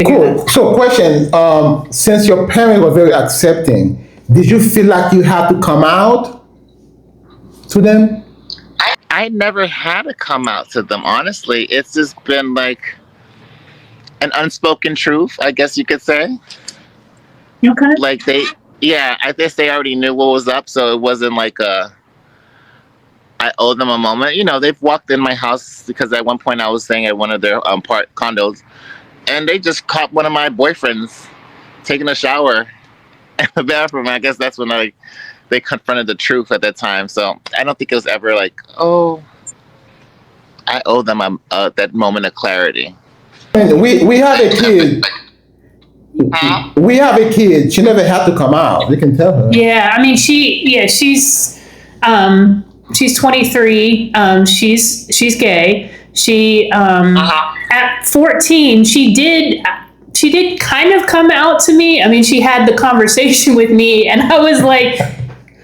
Cool. So, question: since your parents were very accepting, did you feel like you had to come out to them? I never had to come out to them, honestly. It's just been like an unspoken truth, I guess you could say. Okay. Like yeah, I guess they already knew what was up, so it wasn't like I owe them a moment. They've walked in my house because at one point I was staying at one of their part condos, and they just caught one of my boyfriends taking a shower in the bathroom. I guess that's when they confronted the truth at that time. So I don't think it was ever like, oh, I owe them that moment of clarity. And we have a kid. Huh? We have a kid. She never had to come out. You can tell her. Yeah, I mean, she's 23. She's gay. She at 14, she did kind of come out to me. I mean, she had the conversation with me, and I was like,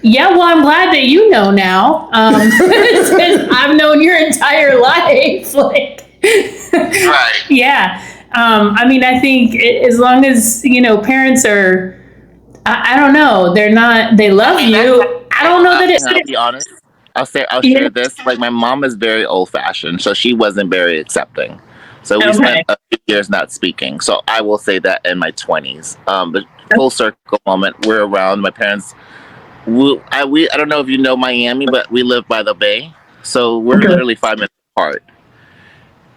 yeah, well, I'm glad that you know now, because I've known your entire life. Like, Right. yeah. I mean, I think as long as, parents are, I don't know, they love you. I don't know that I'll be honest. I'll yeah. share this. Like my mom is very old fashioned, so she wasn't very accepting. So we spent Okay. a few years not speaking. So I will say that in my 20s. The full circle moment. We're around my parents. I don't know if you know Miami, but we live by the bay, so we're Okay. literally 5 minutes apart.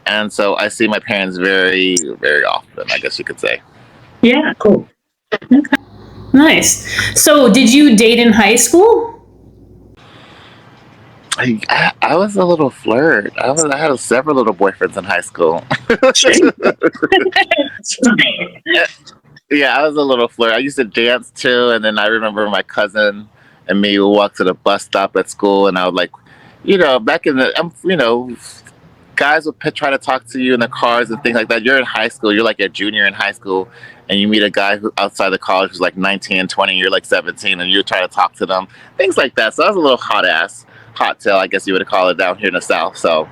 And so I see my parents very, very often. I guess you could say. Yeah, cool. Okay. Nice. So, did you date in high school? I was a little flirt. I had several little boyfriends in high school. Yeah, I was a little flirt. I used to dance too, and then I remember my cousin and me would walk to the bus stop at school, and I would like, back in guys would try to talk to you in the cars and things like that. You're in high school. You're like a junior in high school, and you meet a guy who outside the college who's like 19 and 20. You're like 17, and you try to talk to them, things like that. So I was a little hot tail, I guess you would call it down here in the South. So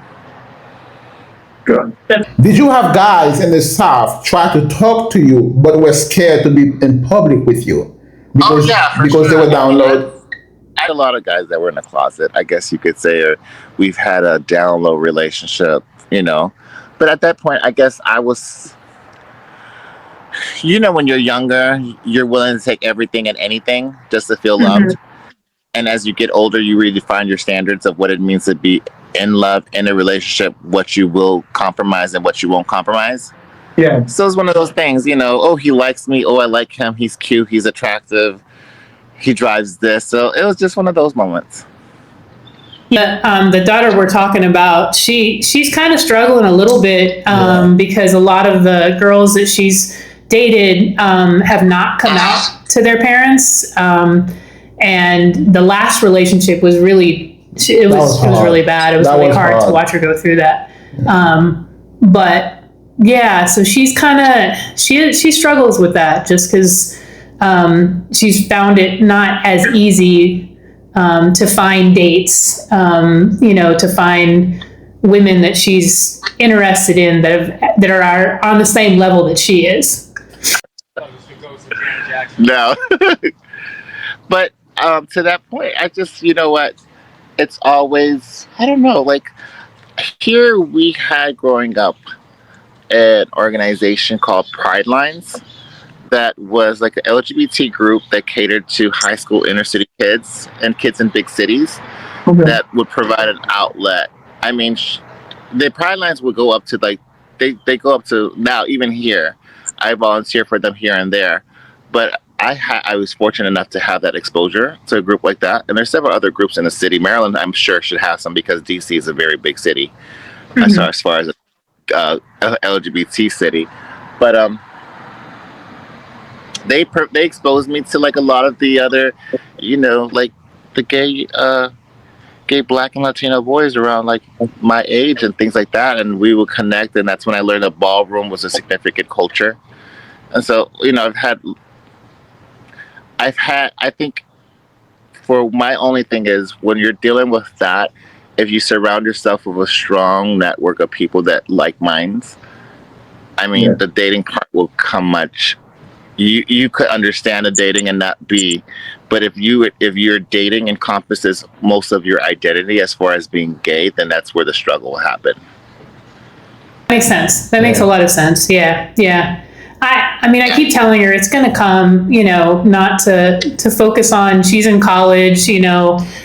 Good. Did you have guys in the South try to talk to you but were scared to be in public with you oh because yeah, for because they sure. were down low? I had a lot of guys that were in the closet, I guess you could say, or we've had a down low relationship, you know. But at that point, I guess I was, when you're younger, you're willing to take everything and anything just to feel Mhm. loved. And as you get older, you redefine your standards of what it means to be in love, in a relationship, what you will compromise and what you won't compromise. Yeah. So it's one of those things, oh, he likes me. Oh, I like him. He's cute. He's attractive. He drives this. So it was just one of those moments. Yeah, the daughter we're talking about, she's kind of struggling a little bit because a lot of the girls that she's dated have not come out to their parents, and the last relationship was really it was really bad. It was That really was hard to hard. watch her go through that. But yeah, so she's kind of she struggles with that just because she's found it not as easy to find dates, to find women that she's interested in that are on the same level that she is. No. But to that point, I just, you know what? It's always, I don't know, like here we had growing up an organization called Pride Lines that was like an LGBT group that catered to high school inner city kids and kids in big cities Okay. that would provide an outlet. I mean, the Pride Lines would go up to like, they go up to now, even here. I volunteer for them here and there. But I was fortunate enough to have that exposure to a group like that. And there's several other groups in the city. Maryland, I'm sure, should have some because DC is a very big city as far as a LGBT city. But they exposed me to like a lot of the other, like the gay black and Latino boys around like my age and things like that, and we would connect, and that's when I learned that ballroom was a significant culture. And so I think for my only thing is when you're dealing with that, if you surround yourself with a strong network of people that like minds, I mean, the dating part will come much. You could understand the dating and not be, but if your dating encompasses most of your identity as far as being gay, then that's where the struggle will happen. Makes sense. That makes a lot of sense. Yeah, yeah. I mean, I keep telling her it's going to come, not to focus on, she's in college,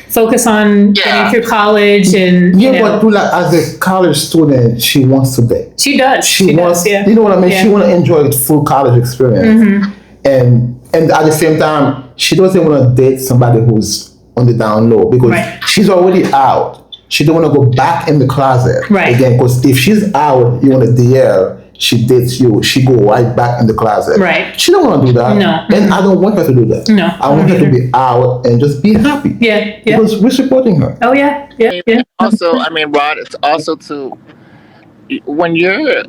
focus on getting through college and, but like, as a college student, she wants to date. She does. She wants, yeah. you know what I mean? Yeah. She want to enjoy the full college experience. And at the same time, she doesn't want to date somebody who's on the down low because she's already out. She don't want to go back in the closet again, because if she's out, you want to DL, she dates you, she go right back in the closet. Right. She don't want to do that. No. And I don't want her to do that. No. I want her to be out and just be happy. Yeah. Because we're supporting her. Oh, yeah. Also, I mean, Rod, it's also when you're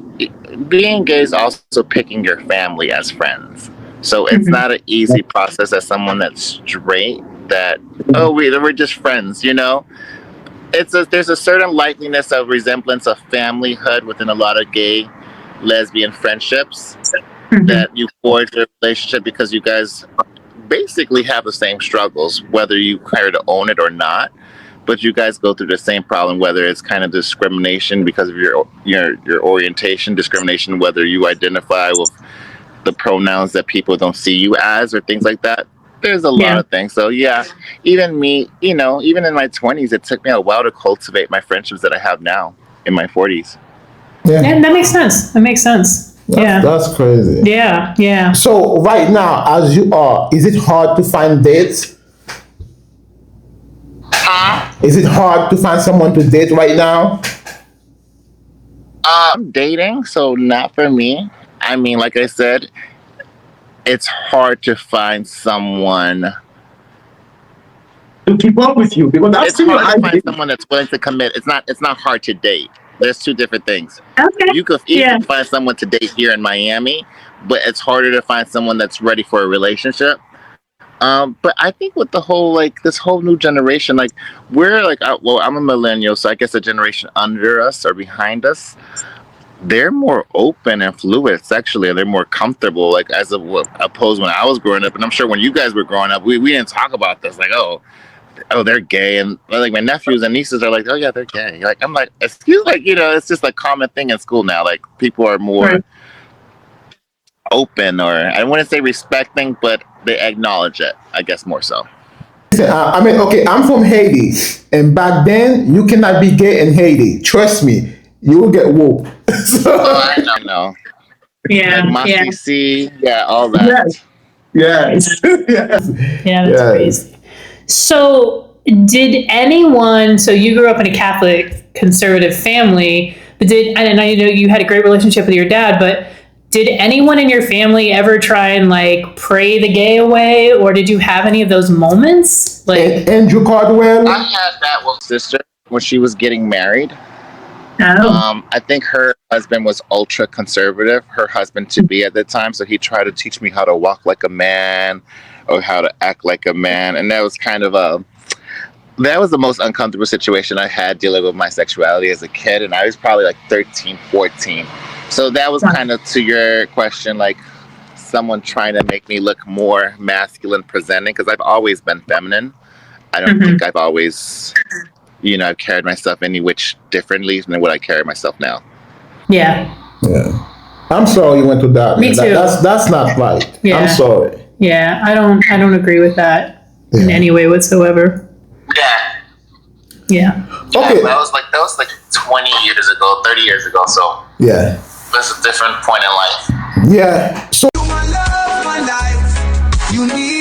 being gay is also picking your family as friends. So it's not an easy process as someone that's straight that, we're just friends, there's a certain likeliness of resemblance of familyhood within a lot of gay lesbian friendships that you forge a relationship because you guys basically have the same struggles, whether you care to own it or not, but you guys go through the same problem, whether it's kind of discrimination because of your orientation, discrimination whether you identify with the pronouns that people don't see you as or things like that. There's a lot of things. So even me, even in my 20s, it took me a while to cultivate my friendships that I have now in my 40s. Yeah, that makes sense. That's crazy. Yeah. So right now, as you are, is it hard to find dates? Is it hard to find someone to date right now? I'm dating, so not for me. I mean, like I said, it's hard to find someone to keep up with you because it's hard to find someone that's willing to commit. It's not hard to date. There's two different things. Okay. You could easily find someone to date here in Miami, but it's harder to find someone that's ready for a relationship. But I think with the whole this whole new generation, we're I'm a millennial, so I guess a generation under us or behind us. They're more open and fluid sexually, and they're more comfortable, opposed when I was growing up. And I'm sure when you guys were growing up, we didn't talk about this, they're gay. And my nephews and nieces are like, oh yeah, they're gay. I'm like, excuse, it's just a common thing in school now. People are more open, or I wouldn't say respecting, but they acknowledge it, I guess more so. I'm from Haiti, and back then you cannot be gay in Haiti. Trust me. You will get whooped. I don't know. Yeah. All that. Yes. Yeah, that's crazy. So so you grew up in a Catholic conservative family, but and I know you had a great relationship with your dad, but did anyone in your family ever try and pray the gay away, or did you have any of those moments? Andrew Cardwell? I had that with sister when she was getting married. Oh. I think her husband was ultra conservative, her husband to be at the time, so he tried to teach me how to walk like a man or how to act like a man, and that was kind of that was the most uncomfortable situation I had dealing with my sexuality as a kid, and I was probably 13, 14. So that was kind of to your question, someone trying to make me look more masculine presenting, because I've always been feminine. I don't think I've always... I've carried myself any which differently than what I carry myself now. Yeah. I'm sorry you went through that. Me too. That's not right. Yeah. I'm sorry. Yeah, I don't agree with that in any way whatsoever. Yeah. Okay. That was 20 years ago, 30 years ago. So that's a different point in life. Yeah. So. You my love, my life. You need